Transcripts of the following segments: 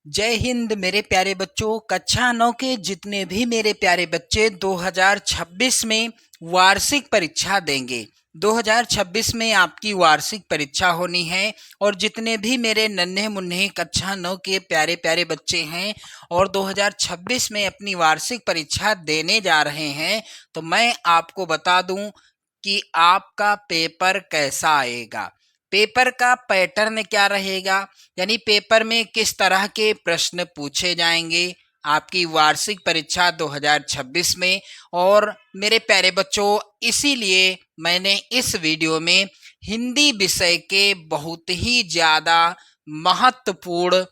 जय हिंद मेरे प्यारे बच्चों। कक्षा 9 के जितने भी मेरे प्यारे बच्चे 2026 में वार्षिक परीक्षा देंगे, 2026 में आपकी वार्षिक परीक्षा होनी है। और जितने भी मेरे नन्हे मुन्ने कक्षा 9 के प्यारे प्यारे बच्चे हैं और 2026 में अपनी वार्षिक परीक्षा देने जा रहे हैं, तो मैं आपको बता दूं कि आपका पेपर कैसा आएगा, पेपर का पैटर्न क्या रहेगा, यानी पेपर में किस तरह के प्रश्न पूछे जाएंगे आपकी वार्षिक परीक्षा 2026 में। और मेरे प्यारे बच्चों, इसीलिए मैंने इस वीडियो में हिंदी विषय के बहुत ही ज़्यादा महत्वपूर्ण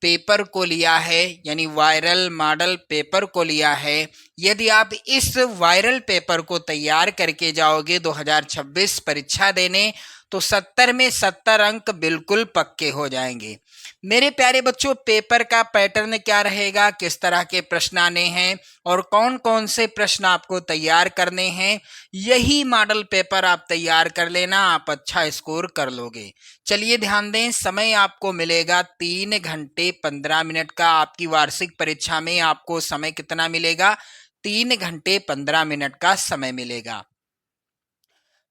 पेपर को लिया है, यानी वायरल मॉडल पेपर को लिया है। यदि आप इस वायरल पेपर को तैयार करके जाओगे 2026 परीक्षा देने, तो 70 में 70 अंक बिल्कुल पक्के हो जाएंगे। मेरे प्यारे बच्चों, पेपर का पैटर्न क्या रहेगा, किस तरह के प्रश्न आने हैं और कौन कौन से प्रश्न आपको तैयार करने हैं, यही मॉडल पेपर आप तैयार कर लेना, आप अच्छा स्कोर कर लोगे। चलिए ध्यान दें, समय आपको मिलेगा 3 घंटे 15 मिनट का। आपकी वार्षिक परीक्षा में आपको समय कितना मिलेगा? 3 घंटे 15 मिनट का समय मिलेगा।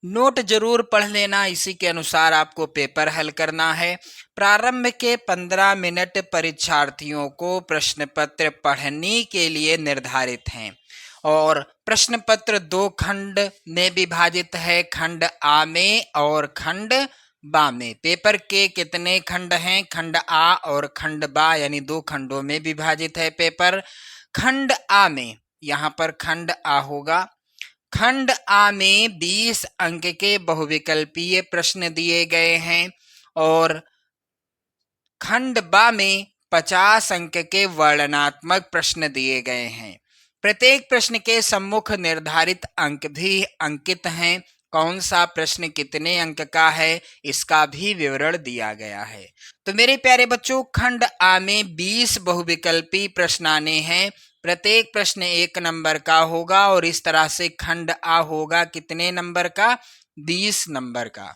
नोट जरूर पढ़ लेना, इसी के अनुसार आपको पेपर हल करना है। प्रारंभ के 15 मिनट परीक्षार्थियों को प्रश्न पत्र पढ़ने के लिए निर्धारित हैं और प्रश्न पत्र 2 खंड में विभाजित है, खंड आ में और खंड बा में। पेपर के कितने खंड हैं? खंड आ और खंड बा, यानी 2 खंडों में विभाजित है पेपर। खंड आ में, यहाँ पर खंड आ होगा, खंड आ में 20 अंक के बहुविकल्पीय प्रश्न दिए गए हैं और खंड बा में 50 अंक के वर्णनात्मक प्रश्न दिए गए हैं। प्रत्येक प्रश्न के सम्मुख निर्धारित अंक भी अंकित हैं। कौन सा प्रश्न कितने अंक का है, इसका भी विवरण दिया गया है। तो मेरे प्यारे बच्चों, खंड आ में 20 बहुविकल्पी प्रश्न आने हैं। प्रत्येक प्रश्न 1 नंबर का होगा और इस तरह से खंड आ होगा कितने नंबर का? 20 नंबर का।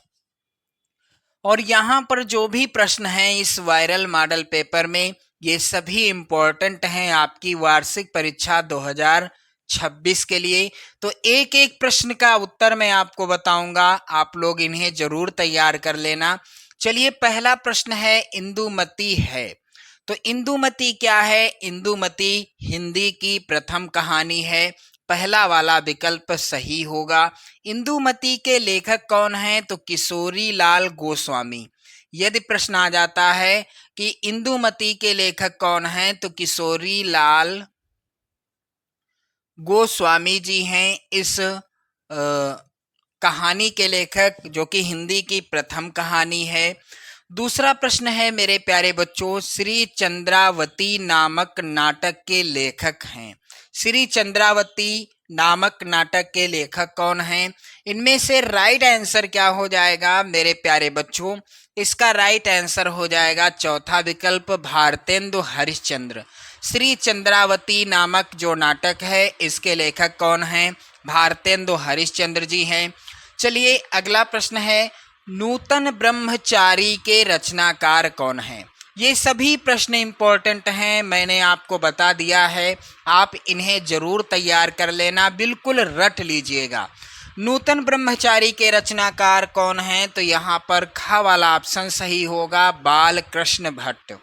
और यहाँ पर जो भी प्रश्न हैं इस वायरल मॉडल पेपर में, ये सभी इम्पोर्टेंट हैं आपकी वार्षिक परीक्षा 2026 के लिए। तो एक एक प्रश्न का उत्तर मैं आपको बताऊंगा, आप लोग इन्हें जरूर तैयार कर लेना। चलिए, पहला प्रश्न है, इंदुमती है। तो इंदुमती क्या है? इंदुमती हिंदी की प्रथम कहानी है, पहला वाला विकल्प सही होगा। इंदुमती के लेखक कौन हैं? तो किशोरी लाल गोस्वामी। यदि प्रश्न आ जाता है कि इंदुमती के लेखक कौन हैं, तो किशोरी लाल गोस्वामी जी हैं इस कहानी के लेखक, जो कि हिंदी की प्रथम कहानी है। दूसरा प्रश्न है मेरे प्यारे बच्चों, श्री चंद्रावती नामक नाटक के लेखक हैं। श्री चंद्रावती नामक नाटक के लेखक कौन हैं? इनमें से राइट आंसर क्या हो जाएगा मेरे प्यारे बच्चों? इसका राइट आंसर हो जाएगा चौथा विकल्प, भारतेंदु हरिश्चंद्र। श्री चंद्रावती नामक जो नाटक है, इसके लेखक कौन हैं? भारतेंदु हरिश्चंद्र जी हैं। चलिए, अगला प्रश्न है, नूतन ब्रह्मचारी के रचनाकार कौन हैं? ये सभी प्रश्न इंपॉर्टेंट हैं, मैंने आपको बता दिया है, आप इन्हें जरूर तैयार कर लेना, बिल्कुल रट लीजिएगा। नूतन ब्रह्मचारी के रचनाकार कौन हैं? तो यहाँ पर ख वाला ऑप्शन सही होगा, बाल कृष्ण भट्ट।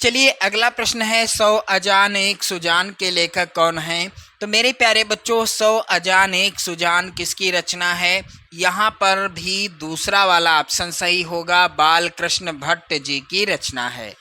चलिए, अगला प्रश्न है, 100 अजान एक सुजान के लेखक कौन हैं? तो मेरे प्यारे बच्चों, 100 अजान एक सुजान किसकी रचना है? यहाँ पर भी दूसरा वाला ऑप्शन सही होगा, बाल कृष्ण भट्ट जी की रचना है।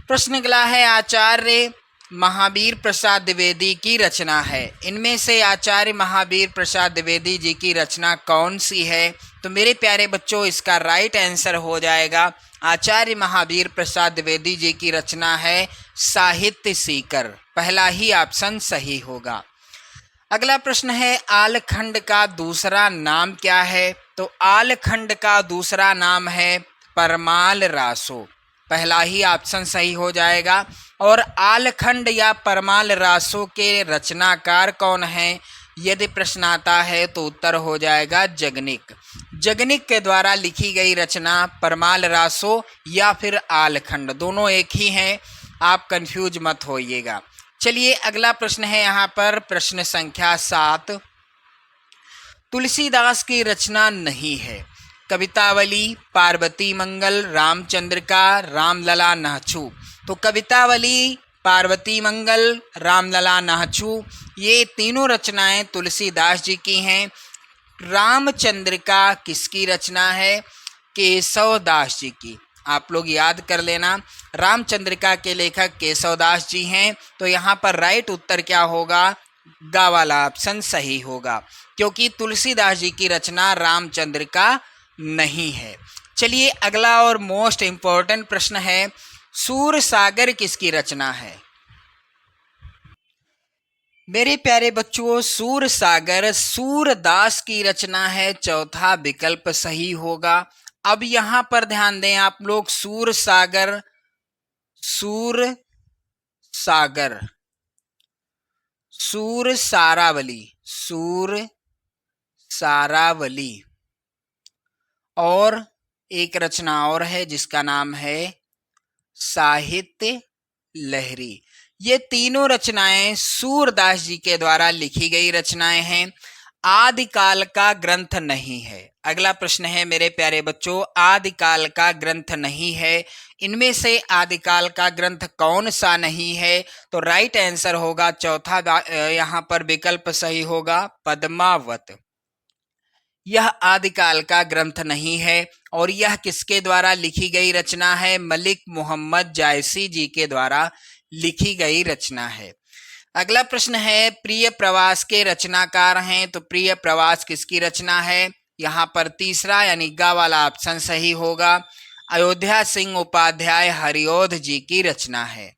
प्रश्न अगला है, आचार्य महावीर प्रसाद द्विवेदी की रचना है। इनमें से आचार्य महावीर प्रसाद द्विवेदी जी की रचना कौन सी है? तो मेरे प्यारे बच्चों, इसका राइट आंसर हो जाएगा, आचार्य महावीर प्रसाद द्विवेदी जी की रचना है साहित्य सीकर। पहला ही ऑप्शन सही होगा। अगला प्रश्न है, आलखंड का दूसरा नाम क्या है? तो आलखंड का दूसरा नाम है परमाल रासो। पहला ही ऑप्शन सही हो जाएगा। और आलखंड या परमाल रासो के रचनाकार कौन हैं? यदि प्रश्न आता है तो उत्तर हो जाएगा जगनिक। जगनिक के द्वारा लिखी गई रचना परमाल रासो या फिर आलखंड, दोनों एक ही हैं, आप कंफ्यूज मत होइएगा। चलिए अगला प्रश्न है यहाँ पर प्रश्न संख्या 7। तुलसीदास की रचना नहीं है। कवितावली, पार्वती मंगल, रामचंद्रिका, रामलला नहछू। तो कवितावली, पार्वती मंगल, रामलला नहछू, ये तीनों रचनाएं तुलसीदास जी की हैं। रामचंद्रिका किसकी रचना है? केशवदास जी की। आप लोग याद कर लेना, रामचंद्रिका के लेखक केशवदास जी हैं। तो यहाँ पर राइट उत्तर क्या होगा? गा वाला ऑप्शन सही होगा, क्योंकि तुलसीदास जी की रचना रामचंद्रिका नहीं है। चलिए अगला और मोस्ट इंपॉर्टेंट प्रश्न है, सूर सागर किसकी रचना है? मेरे प्यारे बच्चों, सूर सागर सूरदास की रचना है, चौथा विकल्प सही होगा। अब यहां पर ध्यान दें आप लोग, सूर सागर, सूर सागर, सूर सारावली, सूर सारावली, और एक रचना और है जिसका नाम है साहित्य लहरी। ये तीनों रचनाएं सूरदास जी के द्वारा लिखी गई रचनाएं हैं, आदिकाल का ग्रंथ नहीं है। अगला प्रश्न है मेरे प्यारे बच्चों, आदिकाल का ग्रंथ नहीं है, इनमें से आदिकाल का ग्रंथ कौन सा नहीं है? तो राइट आंसर होगा चौथा, यहाँ पर विकल्प सही होगा पद्मावत। यह आदिकाल का ग्रंथ नहीं है और यह किसके द्वारा लिखी गई रचना है? मलिक मोहम्मद जायसी जी के द्वारा लिखी गई रचना है। अगला प्रश्न है, प्रिय प्रवास के रचनाकार हैं, तो प्रिय प्रवास किसकी रचना है? यहाँ पर तीसरा यानी गा वाला ऑप्शन सही होगा, अयोध्या सिंह उपाध्याय हरिओध जी की रचना है।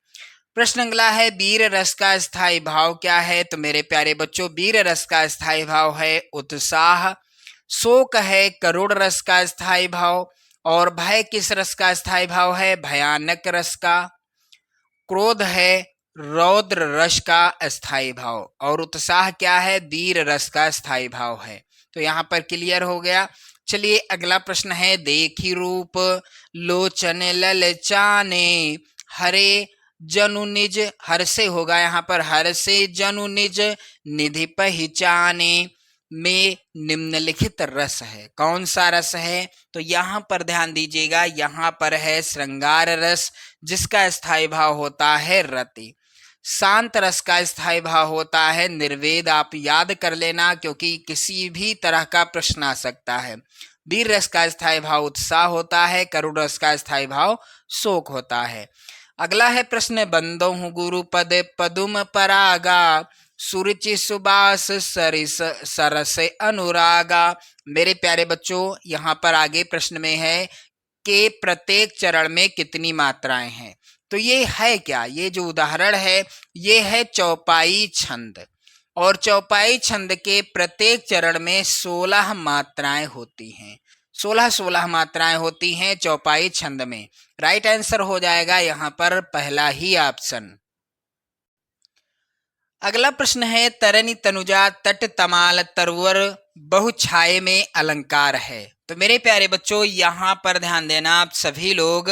प्रश्न अगला है, वीर रस का स्थायी भाव क्या है? तो मेरे प्यारे बच्चों, वीर रस का स्थायी भाव है उत्साह, शोक है करुण रस का स्थायी भाव, और भय किस रस का स्थायी भाव है? भयानक रस का, क्रोध है रौद्र रस का स्थायी भाव, और उत्साह क्या है? वीर रस का स्थायी भाव है। तो यहाँ पर क्लियर हो गया। चलिए अगला प्रश्न है, देखी रूप लोचन ललचाने, हरे जनु निज, हर से होगा यहाँ पर, हर से जनु निज निधि पहचाने में निम्नलिखित रस है, कौन सा रस है? तो यहाँ पर ध्यान दीजिएगा, यहाँ पर है श्रृंगार रस, जिसका स्थायी भाव होता है रति। शांत रस का स्थायी भाव होता है निर्वेद, आप याद कर लेना क्योंकि किसी भी तरह का प्रश्न आ सकता है। वीर रस का स्थायी भाव उत्साह होता है, करुण रस का स्थायी भाव शोक होता है। अगला है प्रश्न, बंदो हूँ गुरु पद पदुम परागा, सुरुचि सुबास सरिस सरस अनुरागा। मेरे प्यारे बच्चों, यहाँ पर आगे प्रश्न में है कि प्रत्येक चरण में कितनी मात्राएं हैं? तो ये है क्या? ये जो उदाहरण है ये है चौपाई छंद, और चौपाई छंद के प्रत्येक चरण में 16 मात्राएं होती हैं, 16 मात्राएं होती हैं चौपाई छंद में। राइट आंसर हो जाएगा यहाँ पर पहला ही ऑप्शन। अगला प्रश्न है, तरनी तनुजा तट तमाल तरवर बहुछाये में अलंकार है। तो मेरे प्यारे बच्चों, यहाँ पर ध्यान देना आप सभी लोग,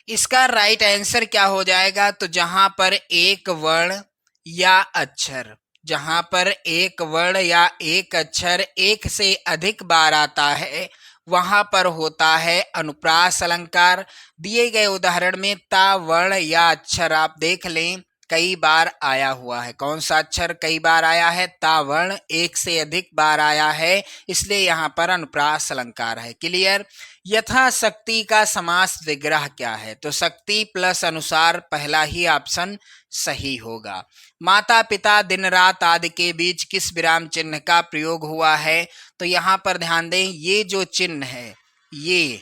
इसका राइट आंसर क्या हो जाएगा? तो जहां पर एक वर्ण या अक्षर, जहां पर एक वर्ण या एक अक्षर एक से अधिक बार आता है वहां पर होता है अनुप्रास अलंकार। दिए गए उदाहरण में ता वर्ण या अक्षर आप देख लें कई बार आया हुआ है। कौन सा अक्षर कई बार आया है? ता वर्ण एक से अधिक बार आया है, इसलिए यहाँ पर अनुप्रास अलंकार है। क्लियर? यथाशक्ति का समास विग्रह क्या है? तो शक्ति प्लस अनुसार, पहला ही ऑप्शन सही होगा। माता पिता दिन रात आदि के बीच किस विराम चिन्ह का प्रयोग हुआ है? तो यहाँ पर ध्यान दें, ये जो चिन्ह है, ये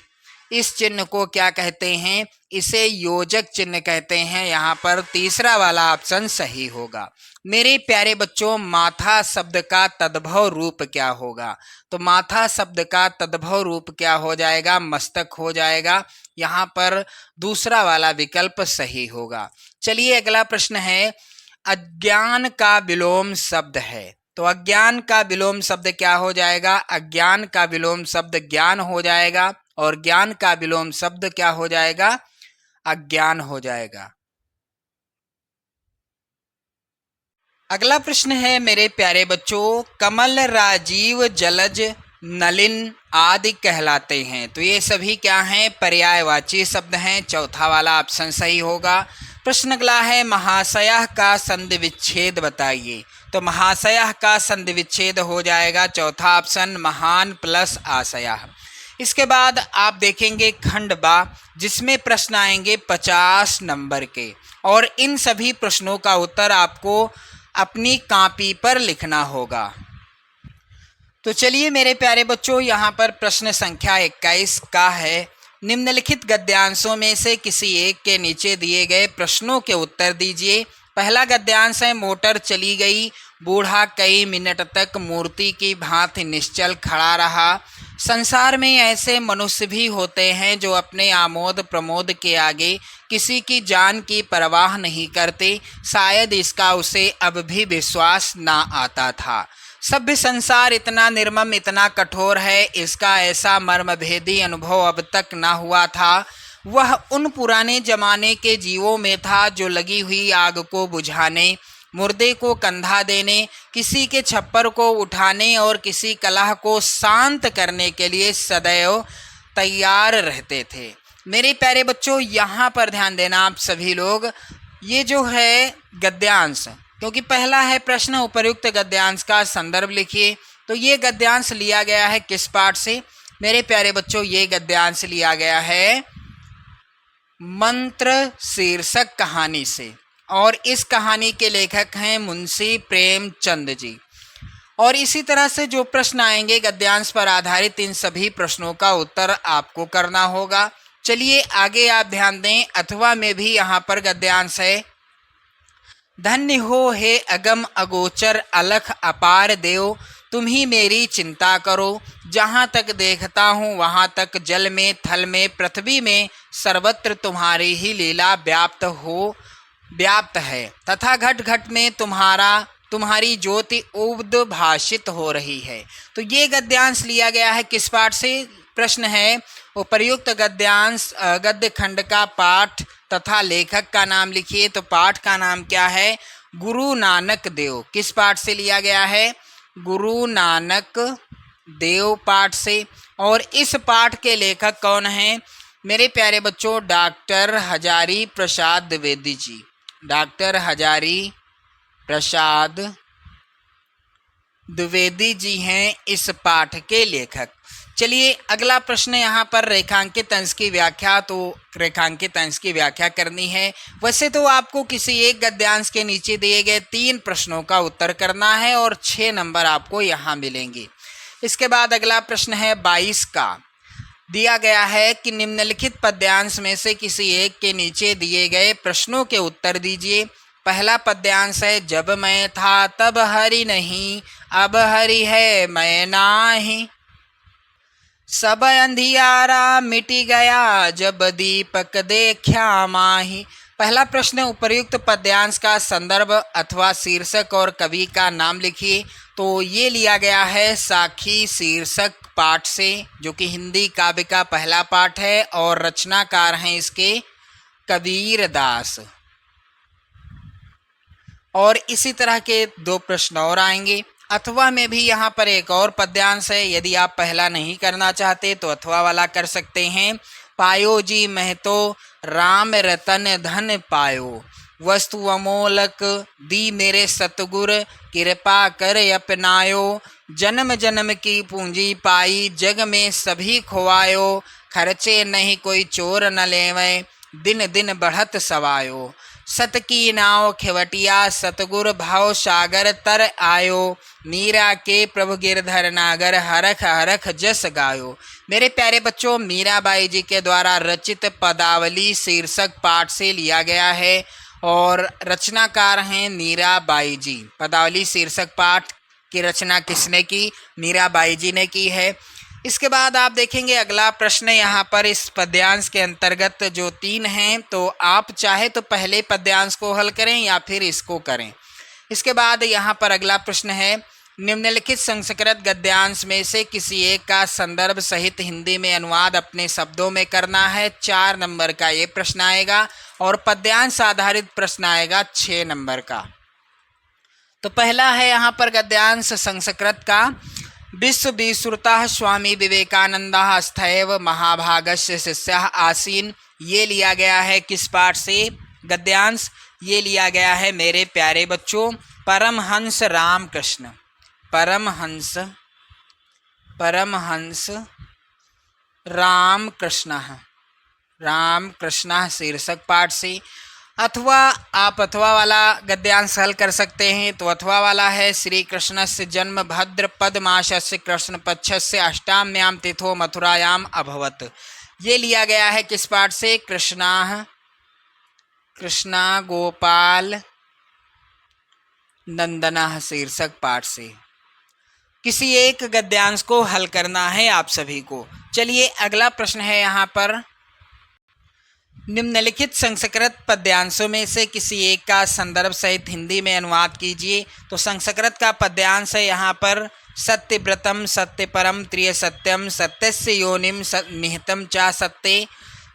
इस चिन्ह को क्या कहते हैं? इसे योजक चिन्ह कहते हैं। यहाँ पर तीसरा वाला ऑप्शन सही होगा। मेरे प्यारे बच्चों, माथा शब्द का तद्भव रूप क्या होगा? तो माथा शब्द का तद्भव रूप क्या हो जाएगा? मस्तक हो जाएगा। यहाँ पर दूसरा वाला विकल्प सही होगा। चलिए अगला प्रश्न है, अज्ञान का विलोम शब्द है, तो अज्ञान का विलोम शब्द क्या हो जाएगा? अज्ञान का विलोम शब्द ज्ञान हो जाएगा और ज्ञान का विलोम शब्द क्या हो जाएगा? अज्ञान हो जाएगा। अगला प्रश्न है मेरे प्यारे बच्चों, कमल, राजीव, जलज, नलिन आदि कहलाते हैं। तो ये सभी क्या हैं? पर्यायवाची शब्द हैं। चौथा वाला ऑप्शन सही होगा। प्रश्न अगला है, महाशयः का संधि विच्छेद बताइए। तो महाशयः का संधि विच्छेद हो जाएगा चौथा ऑप्शन, महान प्लस आशयः। इसके बाद आप देखेंगे खंड बा, जिसमें प्रश्न आएंगे 50 नंबर के, और इन सभी प्रश्नों का उत्तर आपको अपनी कॉपी पर लिखना होगा। तो चलिए मेरे प्यारे बच्चों, यहाँ पर प्रश्न संख्या 21 का है, निम्नलिखित गद्यांशों में से किसी एक के नीचे दिए गए प्रश्नों के उत्तर दीजिए। पहला गद्यांश है, मोटर चली गई, बूढ़ा कई मिनट तक मूर्ति की भांति निश्चल खड़ा रहा। संसार में ऐसे मनुष्य भी होते हैं जो अपने आमोद प्रमोद के आगे किसी की जान की परवाह नहीं करते। शायद इसका उसे अब भी विश्वास ना आता था। सभ्य संसार इतना निर्मम, इतना कठोर है, इसका ऐसा मर्मभेदी अनुभव अब तक ना हुआ था। वह उन पुराने जमाने के जीवों में था जो लगी हुई आग को बुझाने, मुर्दे को कंधा देने, किसी के छप्पर को उठाने और किसी कलह को शांत करने के लिए सदैव तैयार रहते थे। मेरे प्यारे बच्चों, यहाँ पर ध्यान देना आप सभी लोग, ये जो है गद्यांश, क्योंकि पहला है प्रश्न, उपर्युक्त गद्यांश का संदर्भ लिखिए। तो ये गद्यांश लिया गया है किस पाठ से? मेरे प्यारे बच्चों, ये गद्यांश लिया गया है मंत्र शीर्षक कहानी से, और इस कहानी के लेखक हैं मुंशी प्रेमचंद जी। और इसी तरह से जो प्रश्न आएंगे गद्यांश पर आधारित, इन सभी प्रश्नों का उत्तर आपको करना होगा। चलिए आगे आप ध्यान दें, अथवा में भी यहाँ पर गद्यांश है, धन्य हो हे अगम अगोचर अलख अपार देव, तुम ही मेरी चिंता करो। जहाँ तक देखता हूँ वहाँ तक जल में, थल में, पृथ्वी में सर्वत्र तुम्हारी ही लीला व्याप्त है, तथा घट घट में तुम्हारी ज्योति उद्भाषित हो रही है। तो ये गद्यांश लिया गया है किस पाठ से? प्रश्न है, उपर्युक्त गद्यांश गद्य खंड का पाठ तथा लेखक का नाम लिखिए। तो पाठ का नाम क्या है? गुरु नानक देव। किस पाठ से लिया गया है? गुरु नानक देव पाठ से। और इस पाठ के लेखक कौन हैं? मेरे प्यारे बच्चों, डॉक्टर हजारी प्रसाद द्विवेदी जी। डॉक्टर हजारी प्रसाद द्विवेदी जी हैं इस पाठ के लेखक। चलिए अगला प्रश्न यहाँ पर रेखांकित अंश की व्याख्या। तो रेखांकित अंश की व्याख्या करनी है। वैसे तो आपको किसी एक गद्यांश के नीचे दिए गए 3 प्रश्नों का उत्तर करना है और 6 नंबर आपको यहाँ मिलेंगे। इसके बाद अगला प्रश्न है 22 का, दिया गया है कि निम्नलिखित पद्यांश में से किसी एक के नीचे दिए गए प्रश्नों के उत्तर दीजिए। पहला पद्यांश है, जब मैं था तब हरि नहीं, अब हरि है मैं नाही, सब अंधियारा मिटी गया, जब दीपक देखा माही। पहला प्रश्न, उपर्युक्त पद्यांश का संदर्भ अथवा शीर्षक और कवि का नाम लिखिए। तो ये लिया गया है साखी शीर्षक पाठ से, जो कि हिंदी काव्य का पहला पाठ है, और रचनाकार हैं इसके कबीर दास। और इसी तरह के 2 प्रश्न और आएंगे। अथवा में भी यहाँ पर एक और पद्यांश है। यदि आप पहला नहीं करना चाहते तो अथवा वाला कर सकते हैं। पायो जी महतो राम रतन धन पायो, वस्तु अमोलक दी मेरे सतगुर, कृपा कर अपनायो, जन्म जन्म की पूंजी पाई, जग में सभी खोवायो, खर्चे नहीं कोई चोर न लेवे, दिन दिन बढ़त सवायो, सत की नाव खेवटिया, सतगुर भाव सागर तर आयो, मीरा के प्रभु गिरधर नागर, हरख हरख जस गायो। मेरे प्यारे बच्चों, मीराबाई जी के द्वारा रचित पदावली शीर्षक पाठ से लिया गया है और रचनाकार हैं मीराबाई जी। पदावली शीर्षक पाठ की रचना किसने की? मीराबाई जी ने की है। इसके बाद आप देखेंगे अगला प्रश्न यहाँ पर इस पद्यांश के अंतर्गत जो 3 हैं, तो आप चाहे तो पहले पद्यांश को हल करें या फिर इसको करें। इसके बाद यहाँ पर अगला प्रश्न है, निम्नलिखित संस्कृत गद्यांश में से किसी एक का संदर्भ सहित हिंदी में अनुवाद अपने शब्दों में करना है। 4 नंबर का ये प्रश्न आएगा और पद्यांश आधारित प्रश्न आएगा 6 नंबर का। तो पहला है यहाँ पर गद्यांश संस्कृत का। विश्व विश्रुतः स्वामी विवेकानंदः स्थैव महाभागस्य शिष्यः आसीन। ये लिया गया है किस पाठ से गद्यांश? ये लिया गया है मेरे प्यारे बच्चों परमहंस रामकृष्ण, परमहंस रामकृष्ण शीर्षक पाठ से। अथवा आप अथवा वाला गद्यांश हल कर सकते हैं। तो अथवा वाला है श्री कृष्णस्य जन्म भद्र पद मासस्य कृष्ण पक्षस्य अष्टाम्याम तिथो मथुरायाम अभवत। ये लिया गया है किस पाठ से? कृष्णा गोपाल नंदना शीर्षक पाठ से। किसी एक गद्यांश को हल करना है आप सभी को। चलिए अगला प्रश्न है यहाँ पर, निम्नलिखित संस्कृत पद्यांशों में से किसी एक का संदर्भ सहित हिंदी में अनुवाद कीजिए। तो संस्कृत का पद्यांश है यहाँ पर सत्यव्रतम सत्यपरम त्रिय सत्यम सत्यस्य योनिम निहितम चा सत्य।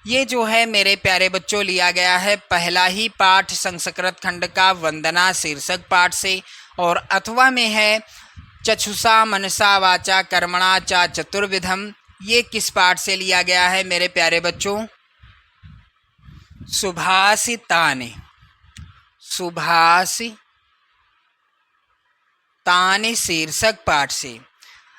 ये जो है मेरे प्यारे बच्चों लिया गया है पहला ही पाठ संस्कृत खंड का वंदना शीर्षक पाठ से। और अथवा में है चक्षुषा मनसा वाचा कर्मणा चा चतुर्विधम। ये किस पाठ से लिया गया है मेरे प्यारे बच्चों? सुभाषितानि शीर्षक पाठ से।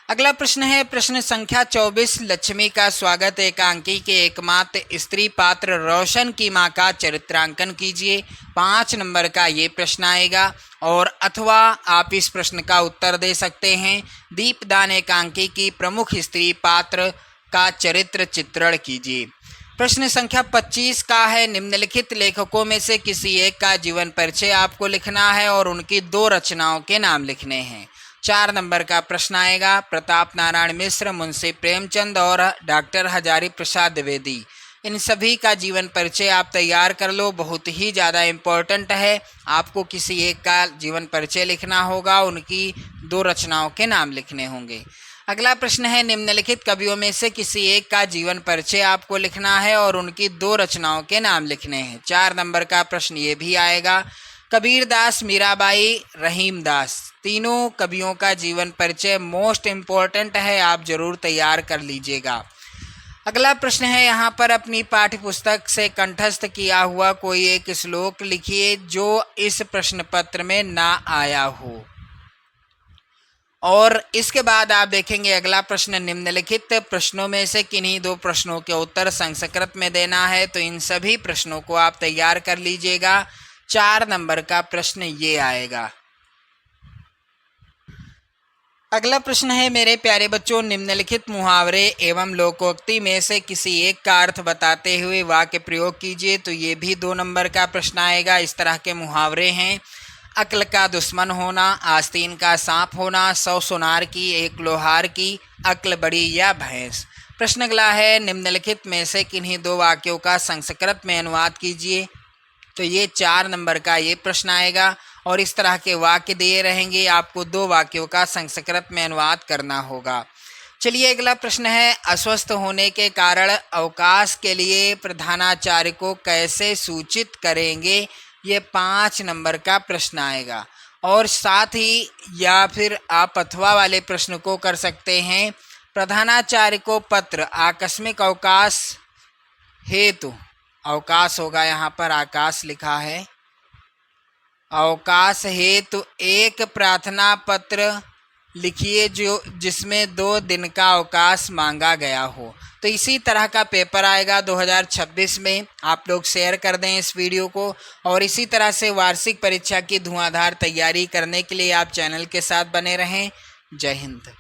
अगला प्रश्न है प्रश्न संख्या 24। लक्ष्मी का स्वागत एकांकी के एकमात्र स्त्री पात्र रोशन की मां का चरित्रांकन कीजिए। 5 नंबर का ये प्रश्न आएगा। और अथवा आप इस प्रश्न का उत्तर दे सकते हैं दीपदान एकांकी की प्रमुख स्त्री पात्र का चरित्र चित्रण कीजिए। प्रश्न संख्या 25 का है निम्नलिखित लेखकों में से किसी एक का जीवन परिचय आपको लिखना है और उनकी 2 रचनाओं के नाम लिखने हैं। 4 नंबर का प्रश्न आएगा प्रताप नारायण मिश्र, मुंशी प्रेमचंद और डॉक्टर हजारी प्रसाद द्विवेदी। इन सभी का जीवन परिचय आप तैयार कर लो, बहुत ही ज़्यादा इम्पोर्टेंट है। आपको किसी एक का जीवन परिचय लिखना होगा, उनकी 2 रचनाओं के नाम लिखने होंगे। अगला प्रश्न है निम्नलिखित कवियों में से किसी एक का जीवन परिचय आपको लिखना है और उनकी 2 रचनाओं के नाम लिखने हैं। 4 नंबर का प्रश्न ये भी आएगा कबीरदास, मीराबाई, रहीमदास। तीनों कवियों का जीवन परिचय मोस्ट इम्पोर्टेंट है, आप जरूर तैयार कर लीजिएगा। अगला प्रश्न है यहाँ पर अपनी पाठ्य पुस्तक से कंठस्थ किया हुआ कोई एक श्लोक लिखिए जो इस प्रश्न पत्र में ना आया हो। और इसके बाद आप देखेंगे अगला प्रश्न निम्नलिखित प्रश्नों में से किन्हीं 2 प्रश्नों के उत्तर संस्कृत में देना है। तो इन सभी प्रश्नों को आप तैयार कर लीजिएगा। 4 नंबर का प्रश्न ये आएगा। अगला प्रश्न है मेरे प्यारे बच्चों निम्नलिखित मुहावरे एवं लोकोक्ति में से किसी एक का अर्थ बताते हुए वाक्य प्रयोग कीजिए। तो ये भी 2 नंबर का प्रश्न आएगा। इस तरह के मुहावरे हैं अक्ल का दुश्मन होना, आस्तीन का सांप होना, 100 सुनार की 1 लोहार की, अक्ल बड़ी या भैंस। प्रश्न अगला है निम्नलिखित में से किन्हीं 2 वाक्यों का संस्कृत में अनुवाद कीजिए। तो ये 4 नंबर का ये प्रश्न आएगा और इस तरह के वाक्य दिए रहेंगे, आपको 2 वाक्यों का संस्कृत में अनुवाद करना होगा। चलिए अगला प्रश्न है अस्वस्थ होने के कारण अवकाश के लिए प्रधानाचार्य को कैसे सूचित करेंगे। ये 5 नंबर का प्रश्न आएगा। और साथ ही या फिर आप अथवा वाले प्रश्न को कर सकते हैं प्रधानाचार्य को पत्र आकस्मिक अवकाश हेतु, अवकाश होगा यहाँ पर आकाश लिखा है, अवकाश हेतु एक प्रार्थना पत्र लिखिए जिसमें 2 दिन का अवकाश मांगा गया हो। तो इसी तरह का पेपर आएगा 2026 में। आप लोग शेयर कर दें इस वीडियो को। और इसी तरह से वार्षिक परीक्षा की धुआंधार तैयारी करने के लिए आप चैनल के साथ बने रहें। जय हिंद।